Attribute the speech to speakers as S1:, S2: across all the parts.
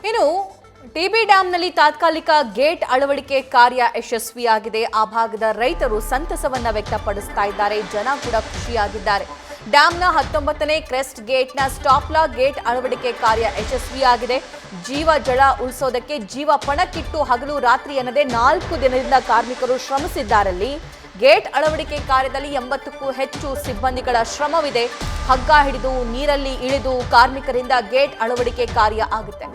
S1: ಇನ್ನು ಟಿಬಿ ಡ್ಯಾಂನಲ್ಲಿ ತಾತ್ಕಾಲಿಕ ಗೇಟ್ ಅಳವಡಿಕೆ ಕಾರ್ಯ ಯಶಸ್ವಿಯಾಗಿದೆ. ಆ ಭಾಗದ ರೈತರು ಸಂತಸವನ್ನ ವ್ಯಕ್ತಪಡಿಸ್ತಾ ಇದ್ದಾರೆ. ಜನ ಕೂಡ ಖುಷಿಯಾಗಿದ್ದಾರೆ. ಡ್ಯಾಂನ 19ನೇ ಕ್ರೆಸ್ಟ್ ಗೇಟ್ನ ಸ್ಟಾಪ್ಲಾ ಗೇಟ್ ಅಳವಡಿಕೆ ಕಾರ್ಯ ಯಶಸ್ವಿಯಾಗಿದೆ. ಜೀವ ಜಳ ಉಳಿಸೋದಕ್ಕೆ ಜೀವ ಪಣಕ್ಕಿಟ್ಟು ಹಗಲು ರಾತ್ರಿ ಎನ್ನದೆ 4 ದಿನದಿಂದ ಕಾರ್ಮಿಕರು ಶ್ರಮಿಸಿದ್ದಾರಲ್ಲಿ ಗೇಟ್ ಅಳವಡಿಕೆ ಕಾರ್ಯದಲ್ಲಿ 80ಕ್ಕೂ ಹೆಚ್ಚು ಸಿಬ್ಬಂದಿಗಳ ಶ್ರಮವಿದೆ. ಹಗ್ಗ ಹಿಡಿದು ನೀರಲ್ಲಿ ಇಳಿದು ಕಾರ್ಮಿಕರಿಂದ ಗೇಟ್ ಅಳವಡಿಕೆ ಕಾರ್ಯ ಆಗುತ್ತೆ.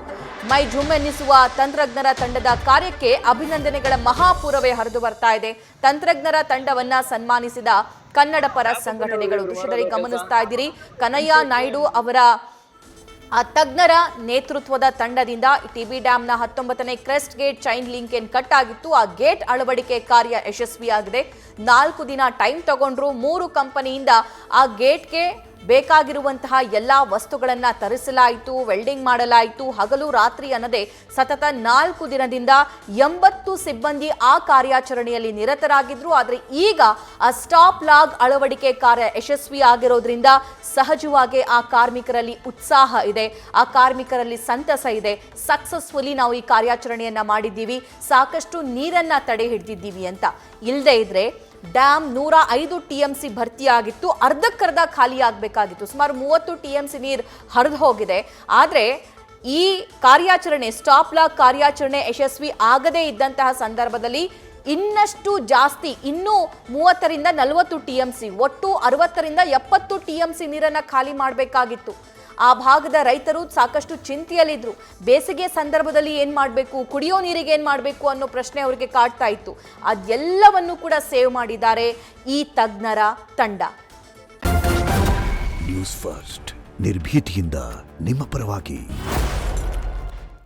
S1: ಮೈ ಜುಮ್ ಎನ್ನಿಸುವ ತಂತ್ರಜ್ಞರ ತಂಡದ ಕಾರ್ಯಕ್ಕೆ ಅಭಿನಂದನೆಗಳ ಮಹಾಪೂರವೇ ಹರಿದು ಬರ್ತಾ ಇದೆ. ತಂತ್ರಜ್ಞರ ತಂಡವನ್ನ ಸನ್ಮಾನಿಸಿದ ಕನ್ನಡ ಪರ ಸಂಘಟನೆಗಳು. ದೃಶ್ಯದಲ್ಲಿ ಗಮನಿಸ್ತಾ ಇದ್ದೀರಿ, ಕನಯ್ಯ ನಾಯ್ಡು ಅವರ ತಜ್ಞರ ನೇತೃತ್ವದ ತಂಡದಿಂದ ಟಿಬಿ ಡ್ಯಾಂನ 19ನೇ ಕ್ರೆಸ್ಟ್ ಗೇಟ್ ಚೈನ್ ಲಿಂಕ್ ಏನ್ ಕಟ್ ಆಗಿತ್ತು, ಆ ಗೇಟ್ ಅಳವಡಿಕೆ ಕಾರ್ಯ ಯಶಸ್ವಿಯಾಗಿದೆ. 4 ದಿನ ಟೈಮ್ ತಗೊಂಡ್ರು. 3 ಕಂಪನಿಯಿಂದ ಆ ಗೇಟ್ಗೆ ಬೇಕಾಗಿರುವಂತಹ ಎಲ್ಲಾ ವಸ್ತುಗಳನ್ನ ತರಿಸಲಾಯಿತು, ವೆಲ್ಡಿಂಗ್ ಮಾಡಲಾಯಿತು. ಹಗಲು ರಾತ್ರಿ ಅನ್ನದೆ ಸತತ 4 ದಿನದಿಂದ 80 ಸಿಬ್ಬಂದಿ ಆ ಕಾರ್ಯಾಚರಣೆಯಲ್ಲಿ ನಿರತರಾಗಿದ್ರು. ಆದರೆ ಈಗ ಆ ಸ್ಟಾಪ್ ಲಾಗ್ ಅಳವಡಿಕೆ ಕಾರ್ಯ ಯಶಸ್ವಿ ಆಗಿರೋದ್ರಿಂದ ಸಹಜವಾಗಿ ಆ ಕಾರ್ಮಿಕರಲ್ಲಿ ಉತ್ಸಾಹ ಇದೆ, ಆ ಕಾರ್ಮಿಕರಲ್ಲಿ ಸಂತಸ ಇದೆ. ಸಕ್ಸಸ್ಫುಲಿ ನಾವು ಈ ಕಾರ್ಯಾಚರಣೆಯನ್ನ ಮಾಡಿದ್ದೀವಿ, ಸಾಕಷ್ಟು ನೀರನ್ನ ತಡೆ ಹಿಡಿದಿದ್ದೀವಿ ಅಂತ. ಇಲ್ಲದೆ ಇದ್ರೆ ಡ್ಯಾಮ್ 105 TMC ಭರ್ತಿಯಾಗಿತ್ತು, ಅರ್ಧಕ್ಕರ್ಧ ಖಾಲಿ ಆಗಬೇಕಾಗಿತ್ತು. ಸುಮಾರು 30 TMC ನೀರು ಹರಿದು ಹೋಗಿದೆ. ಆದರೆ ಈ ಕಾರ್ಯಾಚರಣೆ ಸ್ಟಾಪ್ ಲಾಗ್ ಕಾರ್ಯಾಚರಣೆ ಯಶಸ್ವಿ ಆಗದೇ ಇದ್ದಂತಹ ಸಂದರ್ಭದಲ್ಲಿ ಇನ್ನಷ್ಟು ಜಾಸ್ತಿ, ಇನ್ನೂ 30ರಿಂದ 40 TMC, ಒಟ್ಟು 60ರಿಂದ 70 TMC ನೀರನ್ನು ಖಾಲಿ ಮಾಡಬೇಕಾಗಿತ್ತು. ಆ ಭಾಗದ ರೈತರು ಸಾಕಷ್ಟು ಚಿಂತೆಯಲ್ಲಿದ್ರು. ಬೇಸಿಗೆ ಸಂದರ್ಭದಲ್ಲಿ ಏನ್ ಮಾಡಬೇಕು, ಕುಡಿಯೋ ನೀರಿಗೆ ಏನ್ ಮಾಡಬೇಕು ಅನ್ನೋ ಪ್ರಶ್ನೆ ಅವರಿಗೆ ಕಾಡ್ತಾ ಇತ್ತು. ಅದೆಲ್ಲವನ್ನು ಕೂಡ ಸೇವ್ ಮಾಡಿದ್ದಾರೆ ಈ ತಜ್ಞರ ತಂಡ.
S2: ನ್ಯೂಸ್ ಫಸ್ಟ್, ನಿರ್ಭೀತಿಯಿಂದ ನಿಮ್ಮ ಪರವಾಗಿ.